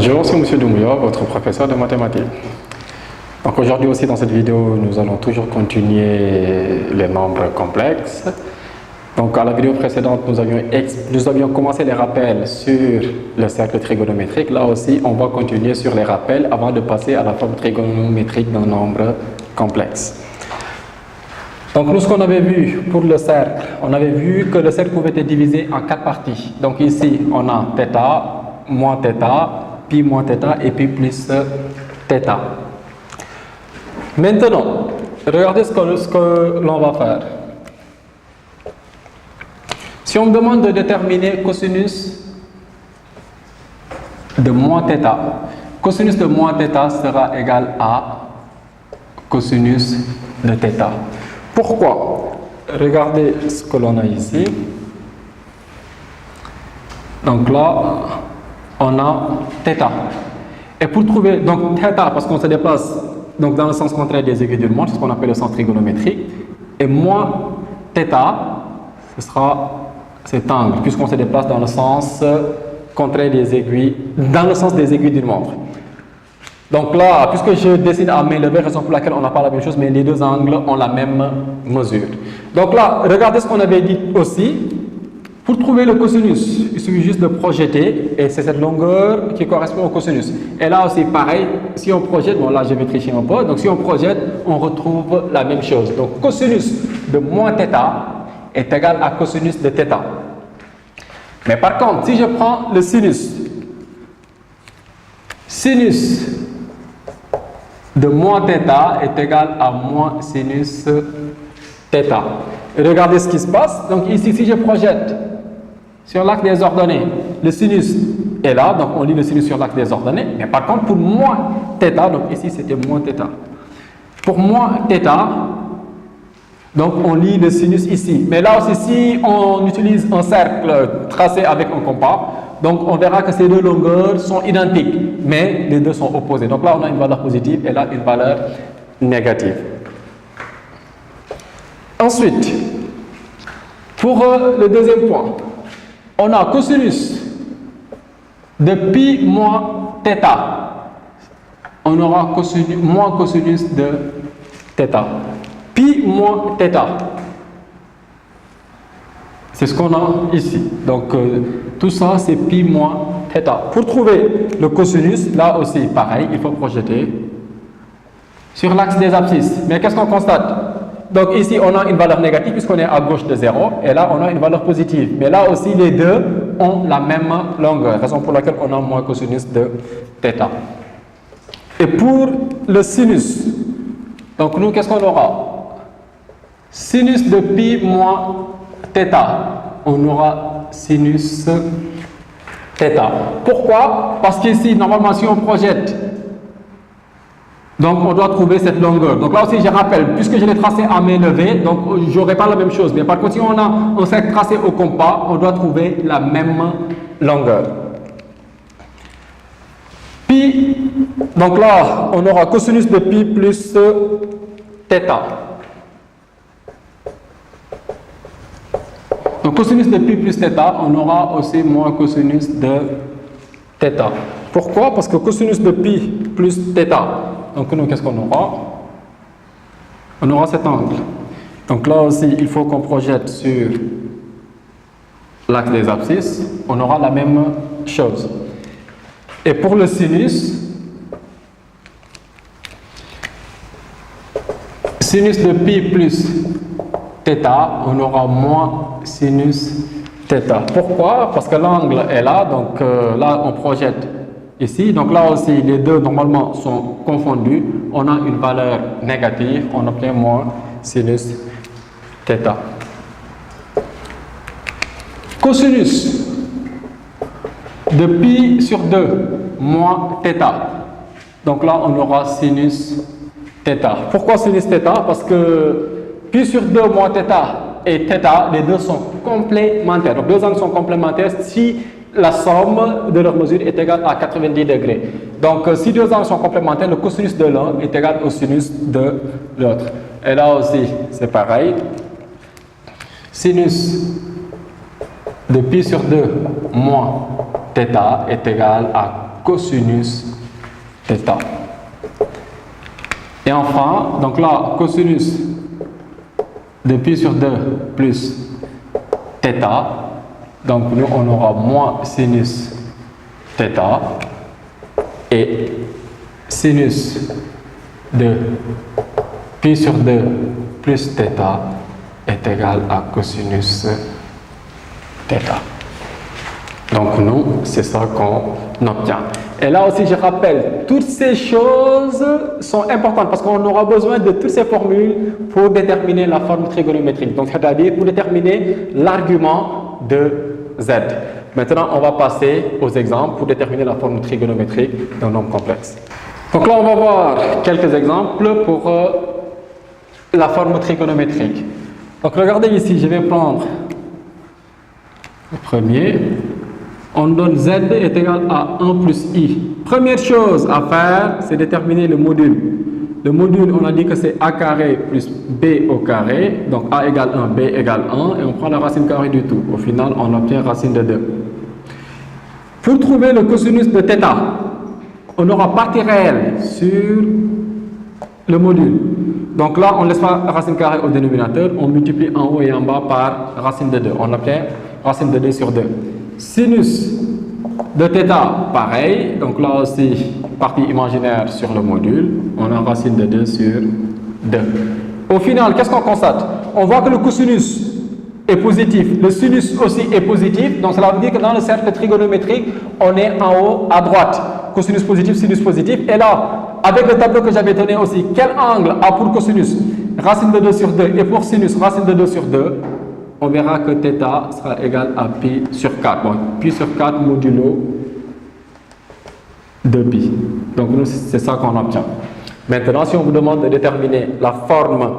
Bonjour, c'est M. Doumbouya, votre professeur de mathématiques. Donc aujourd'hui aussi dans cette vidéo, nous allons toujours continuer les nombres complexes. Donc à la vidéo précédente, nous avions commencé les rappels sur le cercle trigonométrique. Là aussi, on va continuer sur les rappels avant de passer à la forme trigonométrique d'un nombre complexe. Donc nous, ce qu'on avait vu pour le cercle, on avait vu que le cercle pouvait être divisé en 4 parties. Donc ici, on a θ, moins θ, pi moins θ et pi plus θ. Maintenant, regardez ce que l'on va faire. Si on me demande de déterminer cosinus de moins θ, cosinus de moins θ sera égal à cosinus de θ. Pourquoi? Regardez ce que l'on a ici. Donc là, on a θ. Et pour trouver, donc θ, parce qu'on se déplace donc dans le sens contraire des aiguilles d'une montre, c'est ce qu'on appelle le sens trigonométrique. Et moins θ, ce sera cet angle, puisqu'on se déplace dans le sens contraire des aiguilles, dans le sens des aiguilles d'une montre. Donc là, puisque je dessine à main levée, raison pour laquelle on n'a pas la même chose, mais les deux angles ont la même mesure. Donc là, regardez ce qu'on avait dit aussi. Pour trouver le cosinus, il suffit juste de projeter, et c'est cette longueur qui correspond au cosinus. Et là aussi, pareil, si on projette, bon là je vais tricher un peu, donc si on projette, on retrouve la même chose. Donc cosinus de moins θ est égal à cosinus de θ. Mais par contre, si je prends le sinus de moins θ est égal à moins sinus θ. Et regardez ce qui se passe. Donc ici, si je projette sur l'axe des ordonnées, le sinus est là, donc on lit le sinus sur l'axe des ordonnées. Mais par contre, pour moins θ, donc ici c'était moins θ. Pour moins θ, donc on lit le sinus ici. Mais là aussi, si on utilise un cercle tracé avec un compas, donc on verra que ces deux longueurs sont identiques, mais les deux sont opposées. Donc là, on a une valeur positive et là, une valeur négative. Ensuite, pour le deuxième point, on a cosinus de pi moins θ. On aura moins cosinus de θ. Pi moins θ. C'est ce qu'on a ici. Donc, tout ça, c'est pi moins θ. Pour trouver le cosinus, là aussi, pareil, il faut projeter sur l'axe des abscisses. Mais qu'est-ce qu'on constate? Donc ici, on a une valeur négative puisqu'on est à gauche de 0. Et là, on a une valeur positive. Mais là aussi, les deux ont la même longueur. Raison pour laquelle on a moins cosinus de θ. Et pour le sinus, donc nous, qu'est-ce qu'on aura? Sinus de pi moins θ. On aura sinus θ. Pourquoi? Parce qu'ici, normalement, si on projette, donc on doit trouver cette longueur. Donc là aussi, je rappelle, puisque je l'ai tracé à main levée, donc je n'aurai pas la même chose. Mais par contre, si on a un cercle tracé au compas, on doit trouver la même longueur. Pi, donc là, on aura cosinus de pi plus θ. Donc cosinus de pi plus θ, on aura aussi moins cosinus de θ. Pourquoi? Parce que cosinus de pi plus θ, donc nous, qu'est-ce qu'on aura? On aura cet angle. Donc là aussi, il faut qu'on projette sur l'axe des abscisses. On aura la même chose. Et pour le sinus, sinus de pi plus θ, on aura moins sinus θ. Pourquoi? Parce que l'angle est là, donc là, on projette ici, donc là aussi, les deux normalement sont confondus. On a une valeur négative, on obtient moins sinus θ. Cosinus de pi sur 2 moins θ. Donc là, on aura sinus θ. Pourquoi sinus θ? Parce que pi sur 2 moins θ et θ, les deux sont complémentaires. Donc deux angles sont complémentaires si la somme de leurs mesures est égale à 90 degrés. Donc, si deux angles sont complémentaires, le cosinus de l'un est égal au sinus de l'autre. Et là aussi, c'est pareil. Sinus de pi sur 2 moins θ est égal à cosinus θ. Et enfin, donc là, cosinus de pi sur 2 plus θ. Donc nous, on aura moins sinus θ et sinus de pi sur 2 plus θ est égal à cosinus θ. Donc nous, c'est ça qu'on obtient. Et là aussi, je rappelle, toutes ces choses sont importantes parce qu'on aura besoin de toutes ces formules pour déterminer la forme trigonométrique. Donc, c'est-à-dire pour déterminer l'argument de z. Maintenant, on va passer aux exemples pour déterminer la forme trigonométrique d'un nombre complexe. Donc là, on va voir quelques exemples pour la forme trigonométrique. Donc, regardez ici, je vais prendre le premier. On donne z est égal à 1 plus i. Première chose à faire, c'est déterminer le module. Le module, on a dit que c'est a carré plus b au carré. Donc a égale 1, b égale 1. Et on prend la racine carrée du tout. Au final, on obtient racine de 2. Pour trouver le cosinus de θ, on aura partie réelle sur le module. Donc là, on laisse pas racine carrée au dénominateur. On multiplie en haut et en bas par racine de 2. On obtient racine de 2 sur 2. Sinus de θ, pareil, donc là aussi, partie imaginaire sur le module, on a racine de 2 sur 2. Au final, qu'est-ce qu'on constate? On voit que le cosinus est positif, le sinus aussi est positif, donc cela veut dire que dans le cercle trigonométrique, on est en haut à droite. Cosinus positif, sinus positif, et là, avec le tableau que j'avais donné aussi, quel angle a pour cosinus? Racine de 2 sur 2, et pour sinus, racine de 2 sur 2. On verra que θ sera égal à pi sur 4. Bon, pi sur 4 modulo de pi. Donc, nous, c'est ça qu'on obtient. Maintenant, si on vous demande de déterminer la forme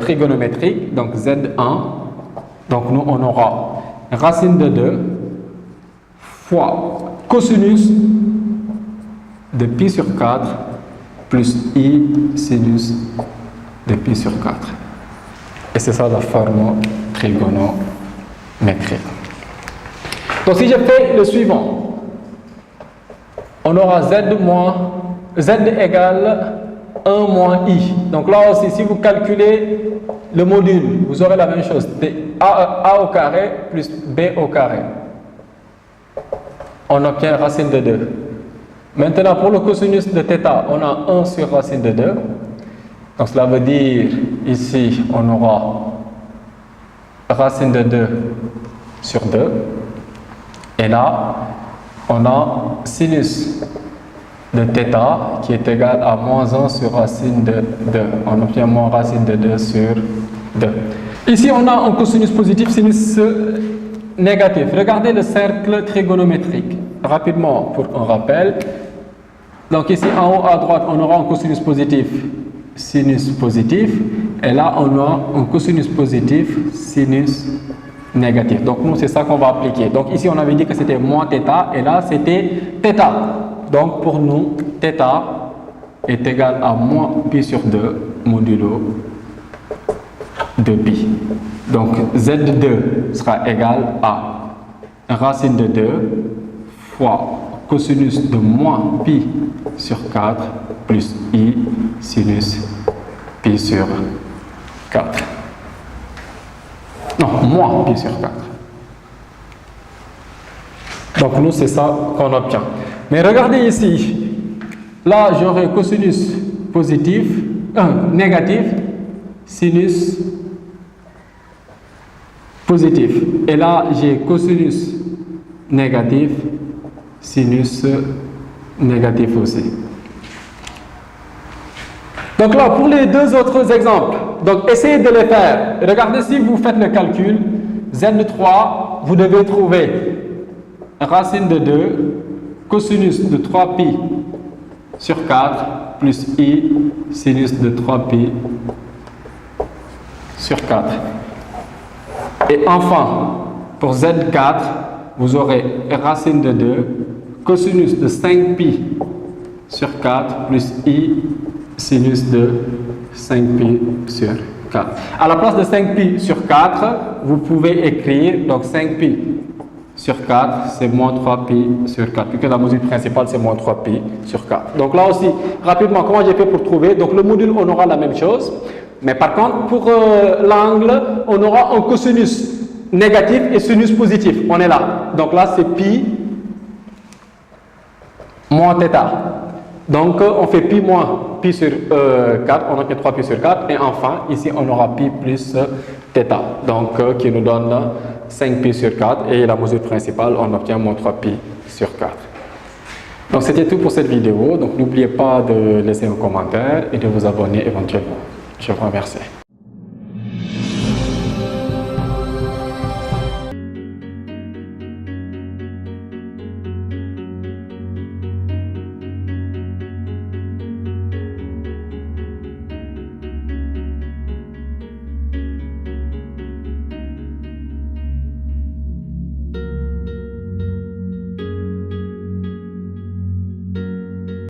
trigonométrique, donc Z1, donc nous, on aura racine de 2 fois cosinus de pi sur 4 plus i sinus de pi sur 4. Et c'est ça la forme trigonométrique. Donc si je fais le suivant, on aura z égale 1 moins i. Donc là aussi, si vous calculez le module, vous aurez la même chose. A au carré plus b au carré. On obtient racine de 2. Maintenant, pour le cosinus de θ, on a 1 sur racine de 2. Donc cela veut dire, ici, on aura racine de 2 sur 2. Et là, on a sinus de θ qui est égal à moins 1 sur racine de 2. On obtient moins racine de 2 sur 2. Ici, on a un cosinus positif, sinus négatif. Regardez le cercle trigonométrique. Rapidement, pour un rappel. Donc ici, en haut à droite, on aura un cosinus positif, sinus positif. Et là, on a un cosinus positif, sinus négatif. Donc nous, c'est ça qu'on va appliquer. Donc ici, on avait dit que c'était moins θ, et là, c'était θ. Donc pour nous, θ est égal à moins pi sur 2 modulo de pi. Donc Z2 sera égal à racine de 2 fois cosinus de moins pi sur 4 plus i sinus pi sur 4. Non, moins pi sur 4. Donc nous, c'est ça qu'on obtient. Mais regardez ici, là j'aurai cosinus positif, négatif, sinus positif. Et là j'ai cosinus négatif, sinus négatif aussi. Donc là, pour les deux autres exemples, donc essayez de les faire. Regardez si vous faites le calcul, Z3, vous devez trouver racine de 2, cosinus de 3pi sur 4 plus i sinus de 3pi sur 4. Et enfin, pour Z4, vous aurez racine de 2, cosinus de 5pi sur 4 plus i sinus de 5pi sur 4. À la place de 5pi sur 4, vous pouvez écrire donc 5pi sur 4, c'est moins 3pi sur 4, puisque la mesure principale, c'est moins 3pi sur 4. Donc là aussi, rapidement, comment j'ai fait pour trouver? Donc le module, on aura la même chose, mais par contre, pour l'angle, on aura un cosinus négatif et sinus positif. On est là. Donc là, c'est pi moins θ. Donc, on fait pi moins pi sur 4, on obtient 3pi sur 4. Et enfin, ici, on aura pi plus θ. Donc, qui nous donne 5pi sur 4. Et la mesure principale, on obtient moins 3pi sur 4. Donc, c'était tout pour cette vidéo. Donc, n'oubliez pas de laisser un commentaire et de vous abonner éventuellement. Je vous remercie.